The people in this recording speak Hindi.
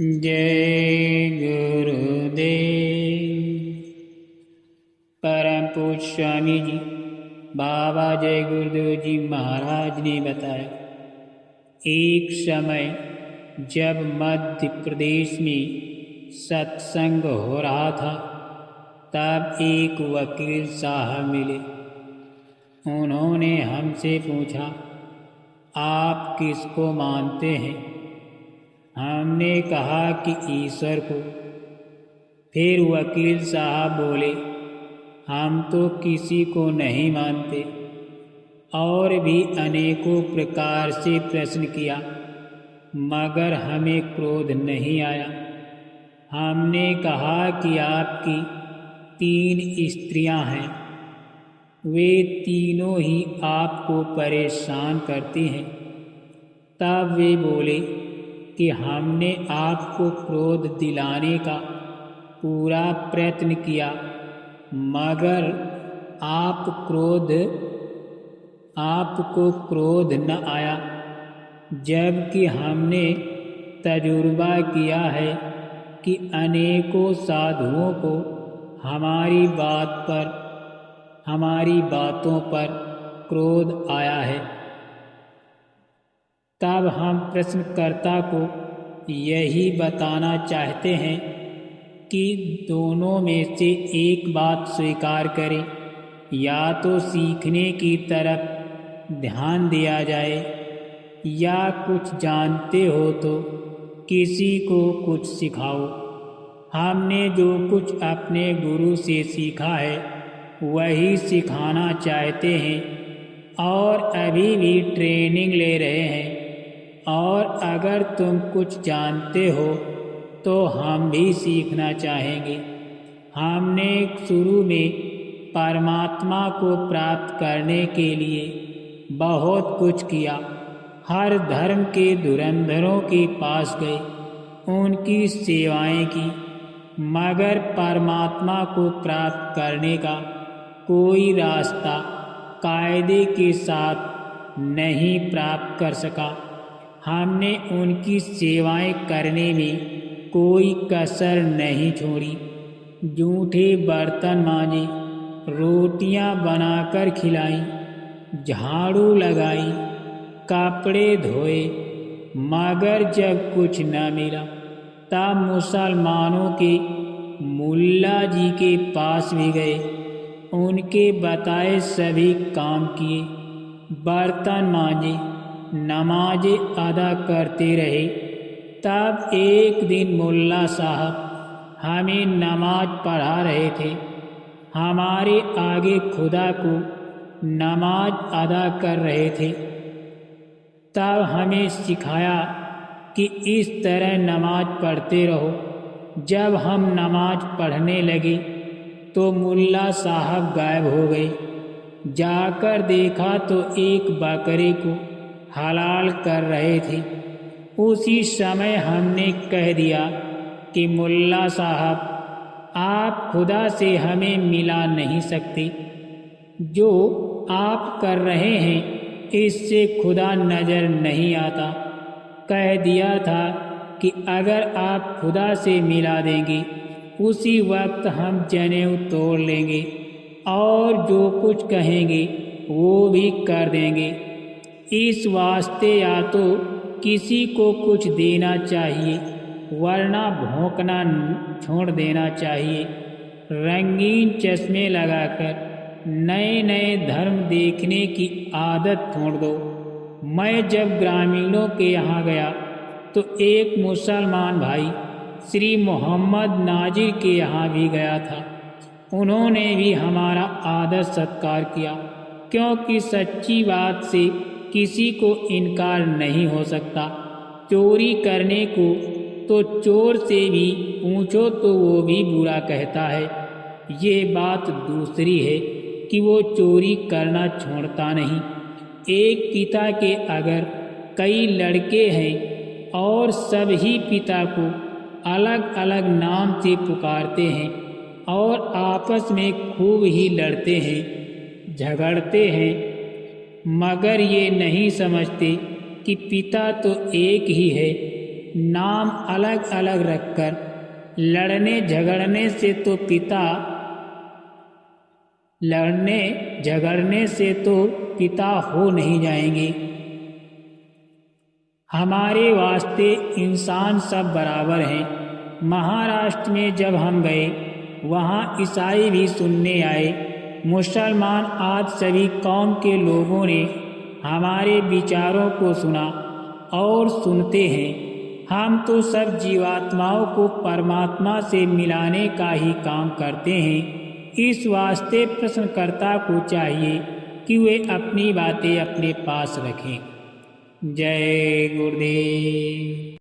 जय गुरुदेव। परम पूज्य स्वामी जी बाबा जय गुरुदेव जी महाराज ने बताया, एक समय जब मध्य प्रदेश में सत्संग हो रहा था, तब एक वकील साहब मिले। उन्होंने हमसे पूछा, आप किसको मानते हैं? हमने कहा कि ईश्वर को। फिर वकील साहब बोले, हम तो किसी को नहीं मानते। और भी अनेकों प्रकार से प्रश्न किया, मगर हमें क्रोध नहीं आया। हमने कहा कि आपकी 3 स्त्रियां हैं, वे तीनों ही आपको परेशान करती हैं। तब वे बोले कि हमने आपको क्रोध दिलाने का पूरा प्रयत्न किया, मगर आपको क्रोध न आया, जबकि हमने तजुर्बा किया है कि अनेकों साधुओं को हमारी बातों पर क्रोध आया है। तब हम प्रश्नकर्ता को यही बताना चाहते हैं कि दोनों में से एक बात स्वीकार करें, या तो सीखने की तरफ ध्यान दिया जाए, या कुछ जानते हो तो किसी को कुछ सिखाओ। हमने जो कुछ अपने गुरु से सीखा है वही सिखाना चाहते हैं, और अभी भी ट्रेनिंग ले रहे हैं। और अगर तुम कुछ जानते हो तो हम भी सीखना चाहेंगे। हमने शुरू में परमात्मा को प्राप्त करने के लिए बहुत कुछ किया। हर धर्म के धुरंधरों के पास गए, उनकी सेवाएं की, मगर परमात्मा को प्राप्त करने का कोई रास्ता कायदे के साथ नहीं प्राप्त कर सका। हमने उनकी सेवाएं करने में कोई कसर नहीं छोड़ी। जूठे बर्तन मांजे, रोटियां बनाकर खिलाई, झाड़ू लगाई, कपड़े धोए, मगर जब कुछ न मिला तब मुसलमानों के मुल्ला जी के पास भी गए। उनके बताए सभी काम किए, बर्तन मांजे, नमाजें अदा करते रहे। तब एक दिन मुल्ला साहब हमें नमाज पढ़ा रहे थे। हमारे आगे खुदा को नमाज अदा कर रहे थे। तब हमें सिखाया कि इस तरह नमाज पढ़ते रहो। जब हम नमाज पढ़ने लगे तो मुल्ला साहब गायब हो गए। जाकर देखा तो एक बकरे को हलाल कर रहे थे। उसी समय हमने कह दिया कि मुल्ला साहब, आप खुदा से हमें मिला नहीं सकते। जो आप कर रहे हैं इससे खुदा नजर नहीं आता। कह दिया था कि अगर आप खुदा से मिला देंगे उसी वक्त हम जनेऊ तोड़ लेंगे और जो कुछ कहेंगे वो भी कर देंगे। इस वास्ते या तो किसी को कुछ देना चाहिए, वरना भौंकना छोड़ देना चाहिए। रंगीन चश्मे लगाकर नए नए धर्म देखने की आदत छोड़ दो। मैं जब ग्रामीणों के यहाँ गया तो एक मुसलमान भाई श्री मोहम्मद नाजिर के यहाँ भी गया था। उन्होंने भी हमारा आदर सत्कार किया, क्योंकि सच्ची बात से किसी को इनकार नहीं हो सकता। चोरी करने को तो चोर से भी पूछो तो वो भी बुरा कहता है। ये बात दूसरी है कि वो चोरी करना छोड़ता नहीं। एक पिता के अगर कई लड़के हैं और सभी पिता को अलग अलग नाम से पुकारते हैं और आपस में खूब ही लड़ते हैं, झगड़ते हैं, मगर ये नहीं समझते कि पिता तो एक ही है, नाम अलग अलग रखकर लड़ने झगड़ने से तो पिता हो नहीं जाएंगे। हमारे वास्ते इंसान सब बराबर हैं। महाराष्ट्र में जब हम गए वहाँ ईसाई भी सुनने आए, मुसलमान आदि सभी कौम के लोगों ने हमारे विचारों को सुना और सुनते हैं। हम तो सब जीवात्माओं को परमात्मा से मिलाने का ही काम करते हैं। इस वास्ते प्रश्नकर्ता को चाहिए कि वे अपनी बातें अपने पास रखें। जय गुरुदेव।